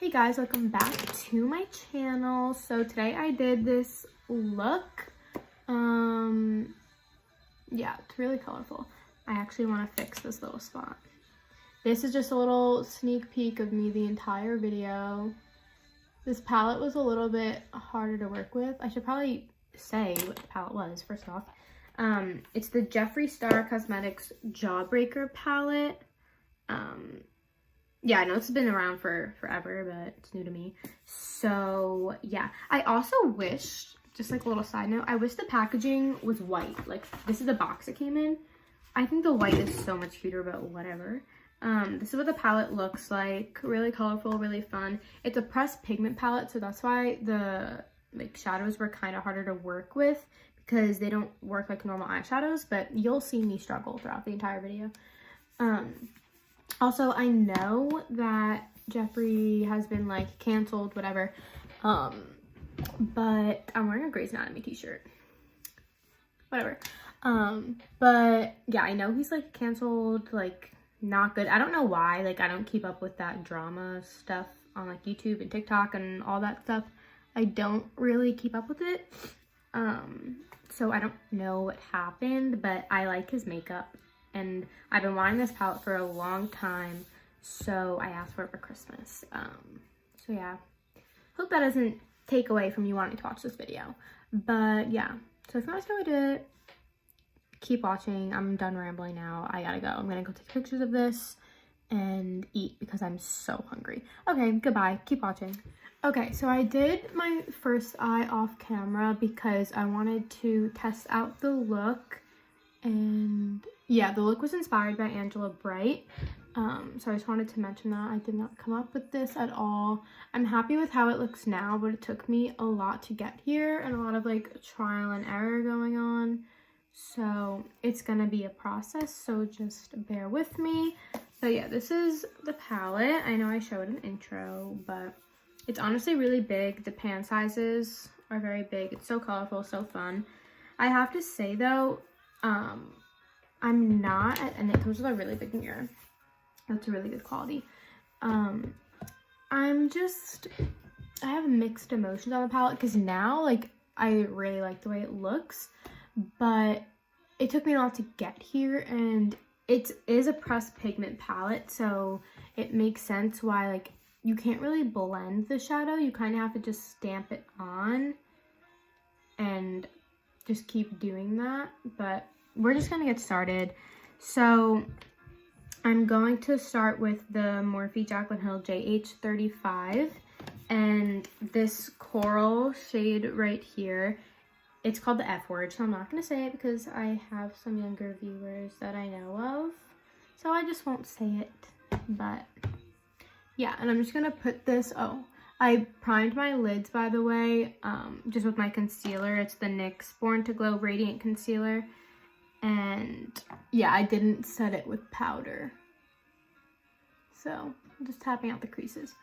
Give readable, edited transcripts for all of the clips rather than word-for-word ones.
Hey guys, welcome back to my channel. So today I did this look. Yeah, it's really colorful. I actually want to fix this little spot. This is just a little sneak peek of me the entire video. This palette was a little bit harder to work with. I should probably say what the palette was first off. It's the Jeffree Star Cosmetics Jawbreaker palette. Yeah, I know it's been around for forever, but it's new to me. So yeah, I also wish, just like a little side note, I wish the packaging was white. Like, this is the box it came in. I think the white is so much cuter, but whatever. This is what the palette looks like. Really colorful, really fun. It's a pressed pigment palette, so that's why the shadows were kind of harder to work with, because they don't work like normal eyeshadows, but you'll see me struggle throughout the entire video. Also, I know that Jeffree has been like canceled, whatever, but I'm wearing a Grey's Anatomy t-shirt, whatever. But yeah, I know he's like canceled, like not good. I don't know why, like I don't keep up with that drama stuff on like YouTube and TikTok and all that stuff. I don't really keep up with it. So I don't know what happened, but I like his makeup. And I've been wanting this palette for a long time, so I asked for it for Christmas. So yeah, hope that doesn't take away from you wanting to watch this video. But yeah, so if you want to see how I did it, keep watching. I'm done rambling now. I gotta go. I'm gonna go take pictures of this and eat because I'm so hungry. Okay, goodbye. Keep watching. Okay, so I did my first eye off camera because I wanted to test out the look. And yeah, the look was inspired by Angela Bright. So I just wanted to mention that. I did not come up with this at all. I'm happy with how it looks now, but it took me a lot to get here and a lot of like trial and error going on. So it's gonna be a process, so just bear with me. But yeah, this is the palette. I know I showed an intro, but it's honestly really big. The pan sizes are very big. It's so colorful, so fun. I have to say though, I'm not, and it comes with a really big mirror. That's really good quality. I have mixed emotions on the palette because now, like, I really like the way it looks, but it took me a while to get here, and it is a pressed pigment palette, so it makes sense why, like, you can't really blend the shadow. You kind of have to just stamp it on and just keep doing that, but we're just gonna get started. So I'm going to start with the Morphe Jaclyn Hill JH35, and this coral shade right here, it's called the F word, so I'm not gonna say it because I have some younger viewers that I know of, so I just won't say it. But yeah, and I'm just gonna put this, I primed my lids, by the way, just with my concealer. It's the NYX Born to Glow Radiant Concealer. And yeah, I didn't set it with powder. So I'm just tapping out the creases.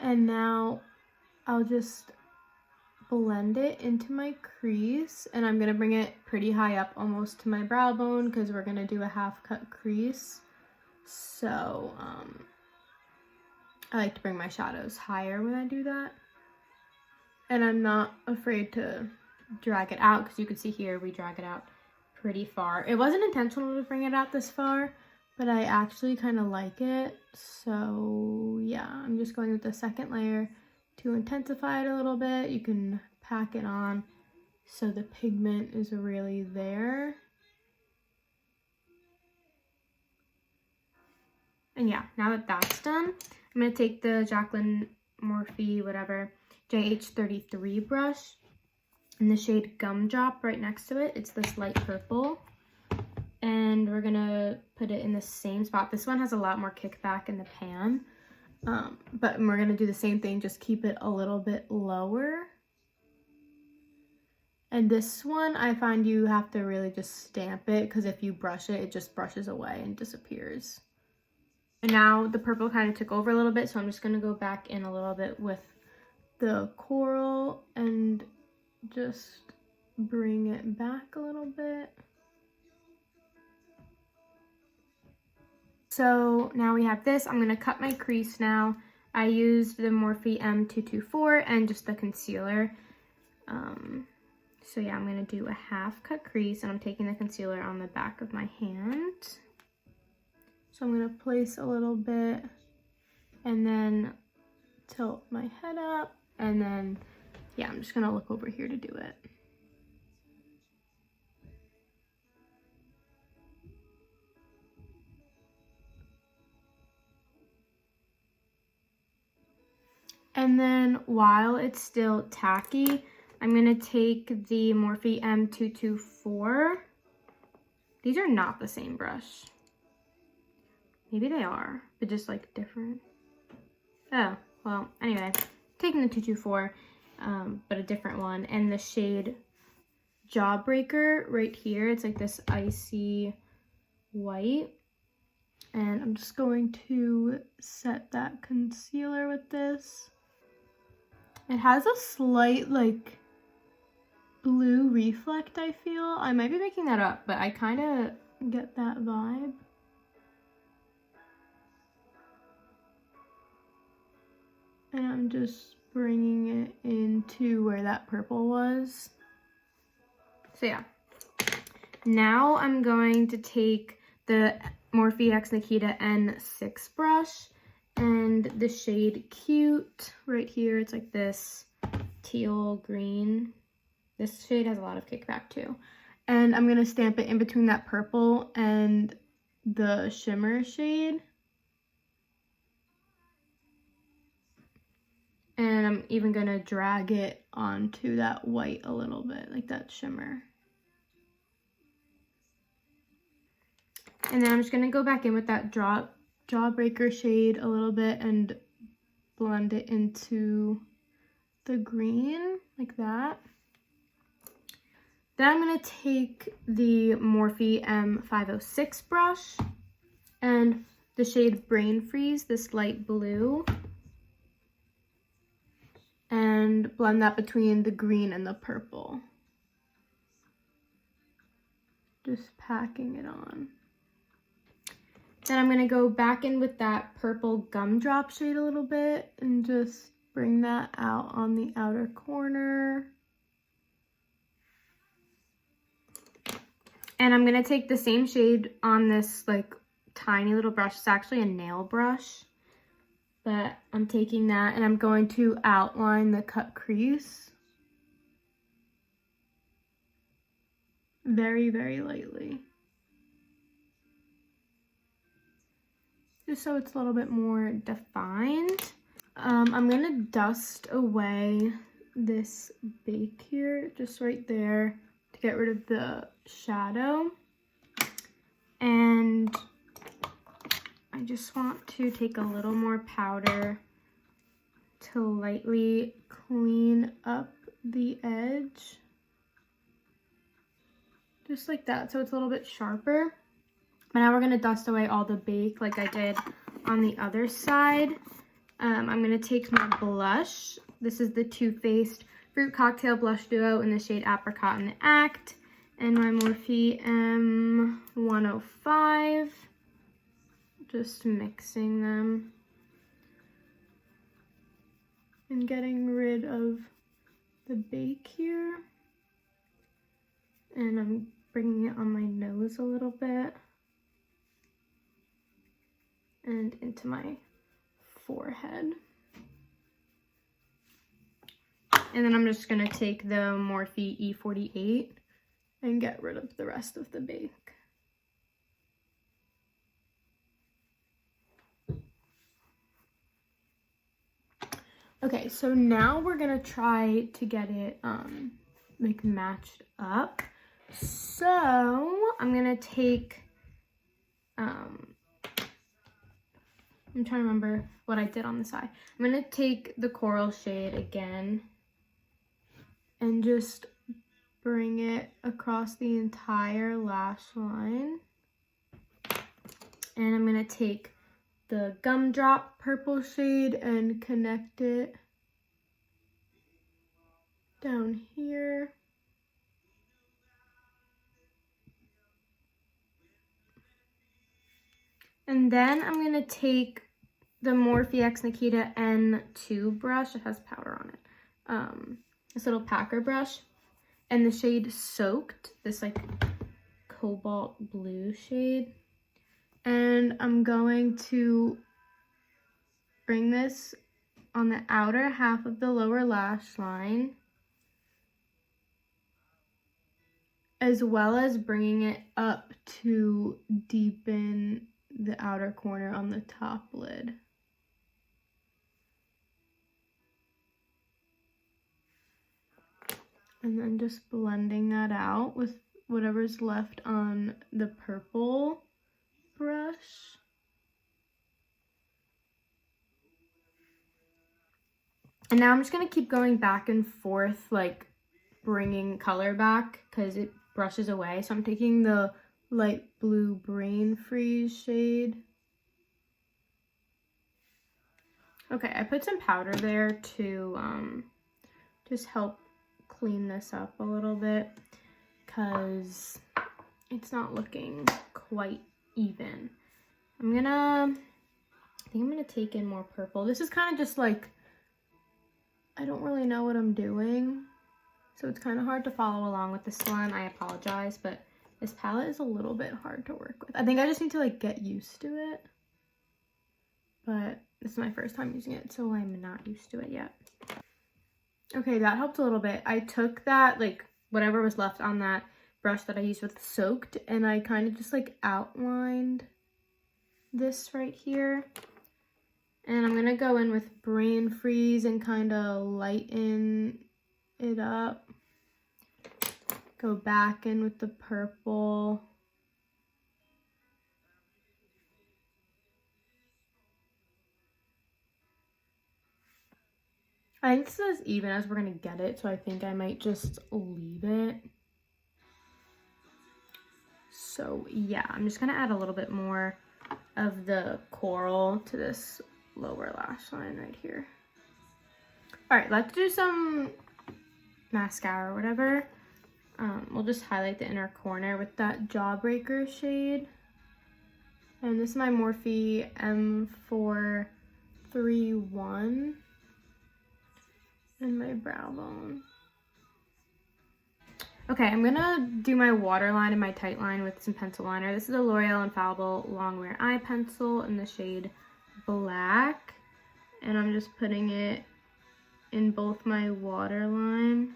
And now I'll just blend it into my crease. And I'm gonna bring it pretty high up, almost to my brow bone, because we're gonna do a half cut crease. So I like to bring my shadows higher when I do that. And I'm not afraid to drag it out, because you can see here we drag it out pretty far. It wasn't intentional to bring it out this far, but I actually kind of like it. So yeah, I'm just going with the second layer to intensify it a little bit. You can pack it on so the pigment is really there. And yeah, now that that's done, I'm going to take the Jaclyn Morphe, whatever, JH33 brush in the shade Gumdrop right next to it. It's this light purple. And we're going to put it in the same spot. This one has a lot more kickback in the pan. But we're going to do the same thing, just keep it a little bit lower. And this one, I find you have to really just stamp it, because if you brush it, it just brushes away and disappears. And now the purple kind of took over a little bit, so I'm just going to go back in a little bit with the coral and just bring it back a little bit. So now we have this. I'm going to cut my crease now. I used the Morphe M224 and just the concealer. So yeah, I'm gonna do a half cut crease, and I'm taking the concealer on the back of my hand. So I'm gonna place a little bit and then tilt my head up, and then yeah, I'm just gonna look over here to do it. And then while it's still tacky, I'm gonna take the Morphe M224. These are not the same brush. Maybe they are, but just like different. Oh, well, anyway, taking the 224, but a different one, and the shade Jawbreaker right here. It's like this icy white. And I'm just going to set that concealer with this. It has a slight like blue reflect, I feel. I might be making that up, but I kind of get that vibe. And I'm just bringing it into where that purple was. So yeah. Now I'm going to take the Morphe X Nikita N6 brush and the shade Cute right here. It's like this teal green. This shade has a lot of kickback too. And I'm gonna stamp it in between that purple and the shimmer shade. And I'm even gonna drag it onto that white a little bit, like that shimmer. And then I'm just gonna go back in with that Jawbreaker shade a little bit and blend it into the green, like that. Then I'm gonna take the Morphe M506 brush and the shade Brain Freeze, this light blue, and blend that between the green and the purple. Just packing it on. Then I'm gonna go back in with that purple Gumdrop shade a little bit and just bring that out on the outer corner. And I'm gonna take the same shade on this like tiny little brush. It's actually a nail brush, but I'm taking that and I'm going to outline the cut crease very, very lightly. Just so it's a little bit more defined. I'm gonna dust away this bake here, just right there, to get rid of the shadow. And I just want to take a little more powder to lightly clean up the edge. Just like that, so it's a little bit sharper. And now we're gonna dust away all the bake like I did on the other side. I'm gonna take my blush. This is the Too Faced Fruit Cocktail Blush Duo in the shade Apricot in the Act. And my Morphe M105. Just mixing them. And getting rid of the bake here. And I'm bringing it on my nose a little bit. And into my forehead. And then I'm just gonna take the Morphe E48 and get rid of the rest of the bake. Okay, so now we're gonna try to get it like matched up. So I'm gonna take I'm trying to remember what I did on the side. I'm gonna take the coral shade again and just bring it across the entire lash line. And I'm gonna take the Gumdrop purple shade and connect it down here. And then I'm gonna take the Morphe X Nikita N2 brush. It has powder on it. This little packer brush. And the shade Soaked, this like cobalt blue shade. And I'm going to bring this on the outer half of the lower lash line, as well as bringing it up to deepen the outer corner on the top lid. And then just blending that out with whatever's left on the purple brush. And now I'm just going to keep going back and forth, like bringing color back because it brushes away. So I'm taking the light blue Brain Freeze shade. Okay, I put some powder there to just help clean this up a little bit because it's not looking quite even. I think I'm gonna take in more purple. This is kind of just like, I don't really know what I'm doing, so it's kind of hard to follow along with this one. I apologize, but this palette is a little bit hard to work with. I think I just need to like get used to it, but this is my first time using it, so I'm not used to it yet. Okay, that helped a little bit. I took that, like whatever was left on that brush that I used with Soaked, and I kind of just like outlined this right here. And I'm gonna go in with Brain Freeze and kind of lighten it up. Go back in with the purple. I think this is as even as we're gonna get it, so I think I might just leave it. So yeah, I'm just gonna add a little bit more of the coral to this lower lash line right here. All right, let's do some mascara or whatever. We'll just highlight the inner corner with that Jawbreaker shade. And this is my Morphe M431 in my brow bone. Okay, I'm gonna do my waterline and my tight line with some pencil liner. This is a L'Oreal Infallible Longwear Eye Pencil in the shade Black. And I'm just putting it in both my waterline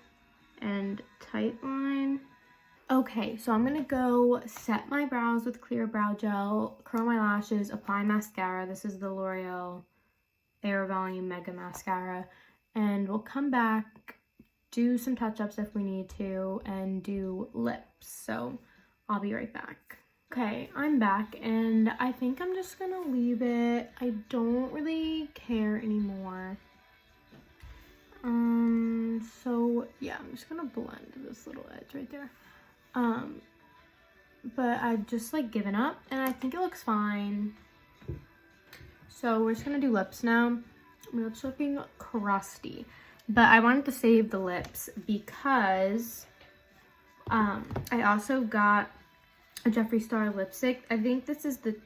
and tight line. Okay, so I'm gonna go set my brows with clear brow gel, curl my lashes, apply mascara. This is the L'Oreal Air Volume Mega Mascara. And we'll come back, do some touch-ups if we need to, and do lips. So I'll be right back. Okay, I'm back, and I think I'm just gonna leave it. I don't really care anymore. So yeah, I'm just gonna blend this little edge right there. But I've just like given up, and I think it looks fine. So we're just gonna do lips now. My lips are looking crusty, but I wanted to save the lips because I also got a Jeffree Star lipstick. I think this is the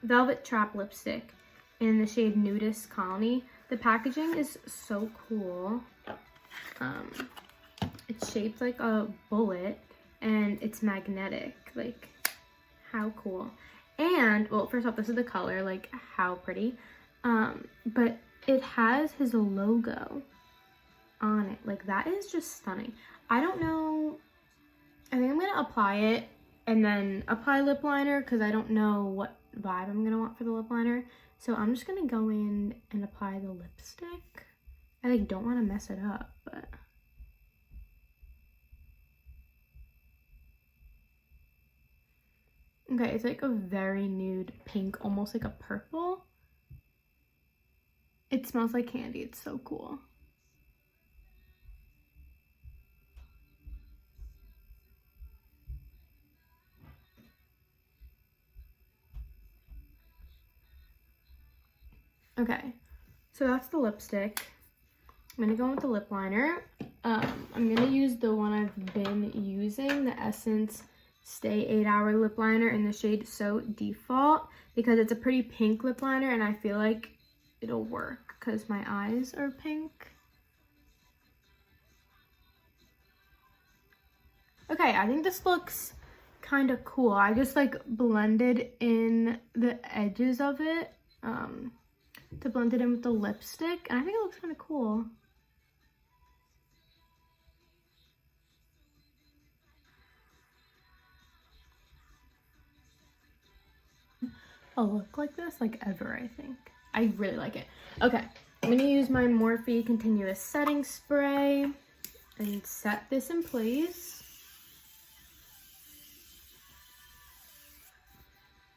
Velvet Trap lipstick in the shade Nudist Colony. The packaging is so cool. It's shaped like a bullet and it's magnetic. Like, how cool. And, well, first off, this is the color, like, how pretty. But it has his logo on it. Like, that is just stunning. I don't know. I think I'm going to apply it and then apply lip liner because I don't know what vibe I'm going to want for the lip liner. So I'm just going to go in and apply the lipstick. I, like, don't want to mess it up, but... Okay, it's like a very nude pink, almost like a purple. It smells like candy. It's so cool. Okay, so that's the lipstick. I'm gonna go in with the lip liner. I'm gonna use the one I've been using, the Essence Stay 8-Hour lip liner in the shade So Default because it's a pretty pink lip liner and I feel like it'll work because my eyes are pink. Okay, I think this looks kind of cool. I just like blended in the edges of it to blend it in with the lipstick, and I think it looks kind of cool. A look like this like ever, I think. I really like it. Okay, I'm gonna use my Morphe Continuous Setting Spray and set this in place.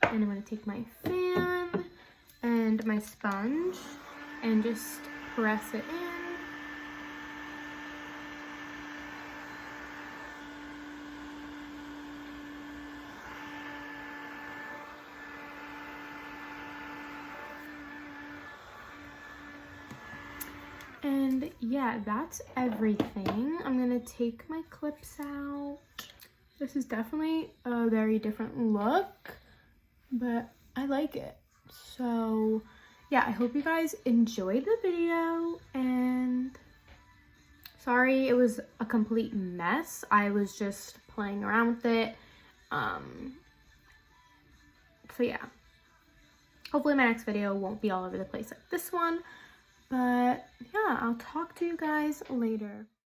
And I'm gonna take my fan and my sponge and just press it in. And yeah, that's everything. I'm gonna take my clips out. This is definitely a very different look, but I like it. So yeah, I hope you guys enjoyed the video, and sorry it was a complete mess. I was just playing around with it. So yeah, hopefully my next video won't be all over the place like this one. But yeah, I'll talk to you guys later.